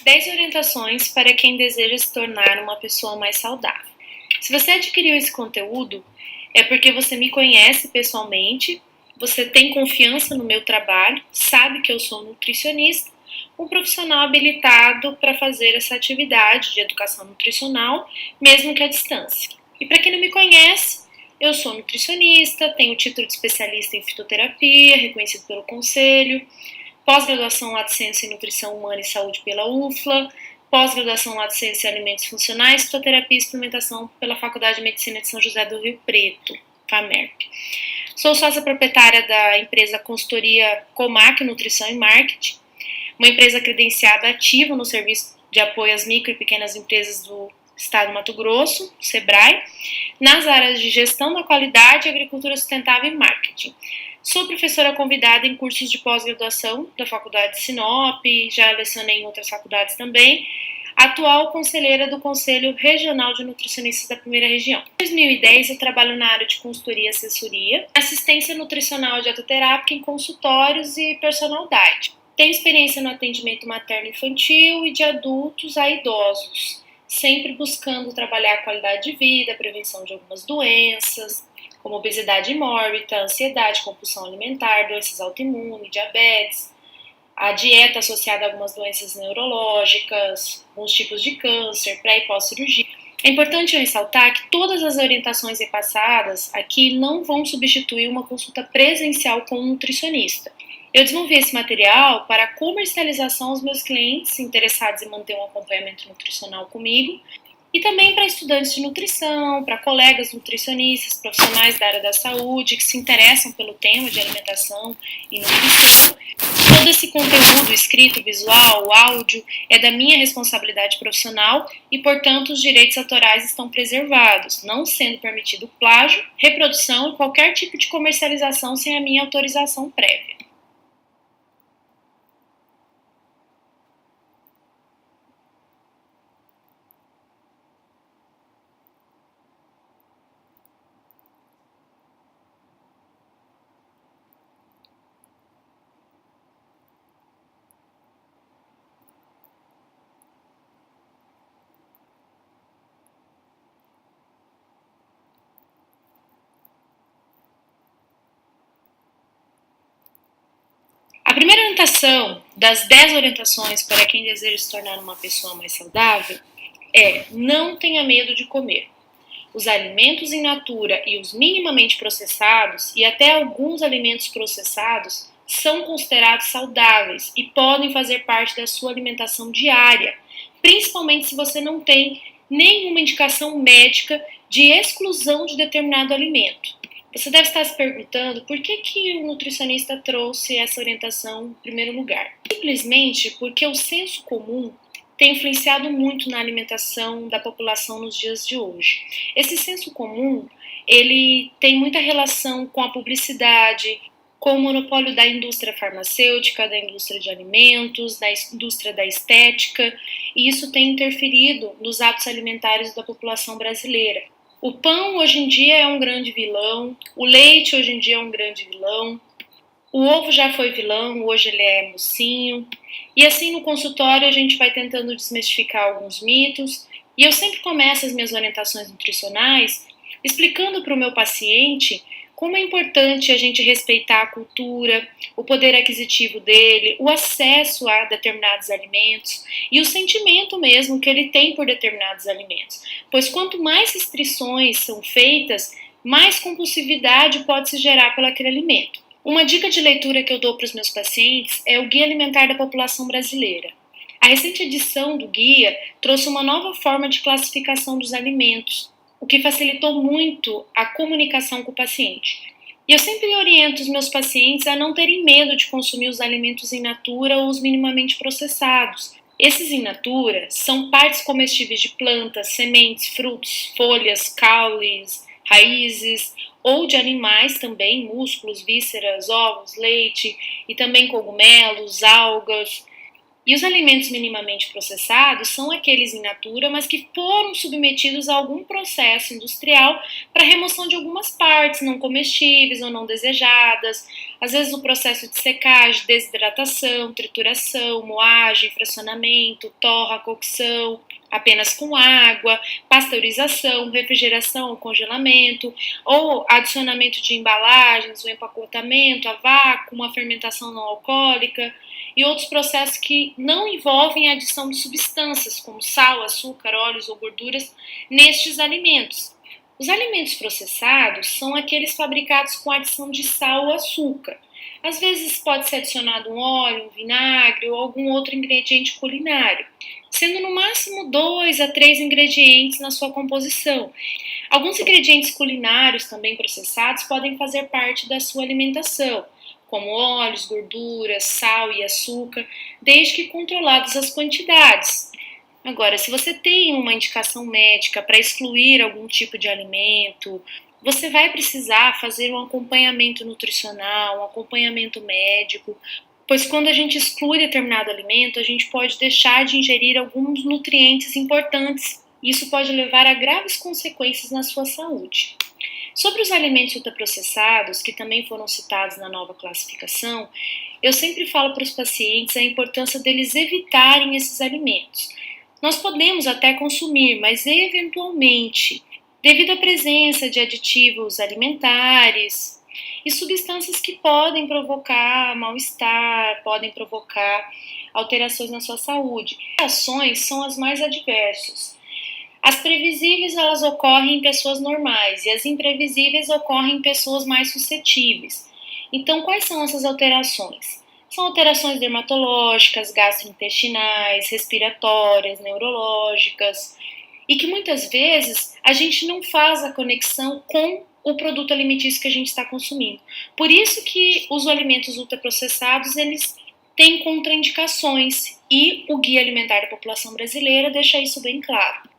10 orientações para quem deseja se tornar uma pessoa mais saudável. Se você adquiriu esse conteúdo, é porque você me conhece pessoalmente, você tem confiança no meu trabalho, sabe que eu sou nutricionista, um profissional habilitado para fazer essa atividade de educação nutricional, mesmo que à distância. E para quem não me conhece, eu sou nutricionista, tenho título de especialista em fitoterapia, reconhecido pelo Conselho, pós-graduação Lato Sensu em Nutrição Humana e Saúde pela UFLA, pós-graduação Lato Sensu em Alimentos Funcionais, Fitoterapia e Suplementação pela Faculdade de Medicina de São José do Rio Preto, FAMERP. Sou sócia proprietária da empresa consultoria Comac Nutrição e Marketing, uma empresa credenciada ativa no serviço de apoio às micro e pequenas empresas do Estado do Mato Grosso, SEBRAE, nas áreas de gestão da qualidade, agricultura sustentável e marketing. Sou professora convidada em cursos de pós-graduação da Faculdade de Sinop, já lecionei em outras faculdades também, atual conselheira do Conselho Regional de Nutricionistas da Primeira Região. Em 2010 eu trabalho na área de consultoria e assessoria, assistência nutricional e dietoterápica em consultórios e personal diet. Tenho experiência no atendimento materno-infantil e de adultos a idosos, sempre buscando trabalhar a qualidade de vida, a prevenção de algumas doenças, como obesidade mórbida, ansiedade, compulsão alimentar, doenças autoimunes, diabetes, a dieta associada a algumas doenças neurológicas, alguns tipos de câncer, pré e pós-cirurgia. É importante eu ressaltar que todas as orientações repassadas aqui não vão substituir uma consulta presencial com um nutricionista. Eu desenvolvi esse material para comercialização aos meus clientes interessados em manter um acompanhamento nutricional comigo e também para estudantes de nutrição, para colegas nutricionistas, profissionais da área da saúde que se interessam pelo tema de alimentação e nutrição. Todo esse conteúdo escrito, visual, áudio, é da minha responsabilidade profissional e, portanto, os direitos autorais estão preservados, não sendo permitido plágio, reprodução e qualquer tipo de comercialização sem a minha autorização prévia. A primeira orientação das 10 orientações para quem deseja se tornar uma pessoa mais saudável é: não tenha medo de comer. Os alimentos in natura e os minimamente processados, e até alguns alimentos processados, são considerados saudáveis e podem fazer parte da sua alimentação diária, principalmente se você não tem nenhuma indicação médica de exclusão de determinado alimento. Você deve estar se perguntando por que o nutricionista trouxe essa orientação em primeiro lugar. Simplesmente porque o senso comum tem influenciado muito na alimentação da população nos dias de hoje. Esse senso comum, ele tem muita relação com a publicidade, com o monopólio da indústria farmacêutica, da indústria de alimentos, da indústria da estética, e isso tem interferido nos hábitos alimentares da população brasileira. O pão hoje em dia é um grande vilão, o leite hoje em dia é um grande vilão, o ovo já foi vilão, hoje ele é mocinho. E assim no consultório a gente vai tentando desmistificar alguns mitos. E eu sempre começo as minhas orientações nutricionais explicando para o meu paciente como é importante a gente respeitar a cultura, o poder aquisitivo dele, o acesso a determinados alimentos e o sentimento mesmo que ele tem por determinados alimentos. Pois quanto mais restrições são feitas, mais compulsividade pode se gerar pelo aquele alimento. Uma dica de leitura que eu dou para os meus pacientes é o Guia Alimentar da População Brasileira. A recente edição do guia trouxe uma nova forma de classificação dos alimentos, o que facilitou muito a comunicação com o paciente. E eu sempre oriento os meus pacientes a não terem medo de consumir os alimentos in natura ou os minimamente processados. Esses in natura são partes comestíveis de plantas, sementes, frutos, folhas, caules, raízes, ou de animais também, músculos, vísceras, ovos, leite e também cogumelos, algas. E os alimentos minimamente processados são aqueles in natura, mas que foram submetidos a algum processo industrial para remoção de algumas partes não comestíveis ou não desejadas, às vezes o processo de secagem, desidratação, trituração, moagem, fracionamento, torra, cocção, apenas com água, pasteurização, refrigeração ou congelamento, ou adicionamento de embalagens, o empacotamento a vácuo, uma fermentação não alcoólica e outros processos que não envolvem a adição de substâncias como sal, açúcar, óleos ou gorduras nestes alimentos. Os alimentos processados são aqueles fabricados com adição de sal ou açúcar. Às vezes pode ser adicionado um óleo, um vinagre ou algum outro ingrediente culinário, sendo no máximo 2 a 3 ingredientes na sua composição. Alguns ingredientes culinários também processados podem fazer parte da sua alimentação, como óleos, gorduras, sal e açúcar, desde que controladas as quantidades. Agora, se você tem uma indicação médica para excluir algum tipo de alimento, você vai precisar fazer um acompanhamento nutricional, um acompanhamento médico, pois quando a gente exclui determinado alimento, a gente pode deixar de ingerir alguns nutrientes importantes. E isso pode levar a graves consequências na sua saúde. Sobre os alimentos ultraprocessados, que também foram citados na nova classificação, eu sempre falo para os pacientes a importância deles evitarem esses alimentos. Nós podemos até consumir, mas eventualmente, devido à presença de aditivos alimentares e substâncias que podem provocar mal-estar, podem provocar alterações na sua saúde. As ações são as mais adversas. As previsíveis elas ocorrem em pessoas normais e as imprevisíveis ocorrem em pessoas mais suscetíveis. Então, quais são essas alterações? São alterações dermatológicas, gastrointestinais, respiratórias, neurológicas e que muitas vezes a gente não faz a conexão com o produto alimentício que a gente está consumindo. Por isso que os alimentos ultraprocessados eles têm contraindicações e o Guia Alimentar da População Brasileira deixa isso bem claro.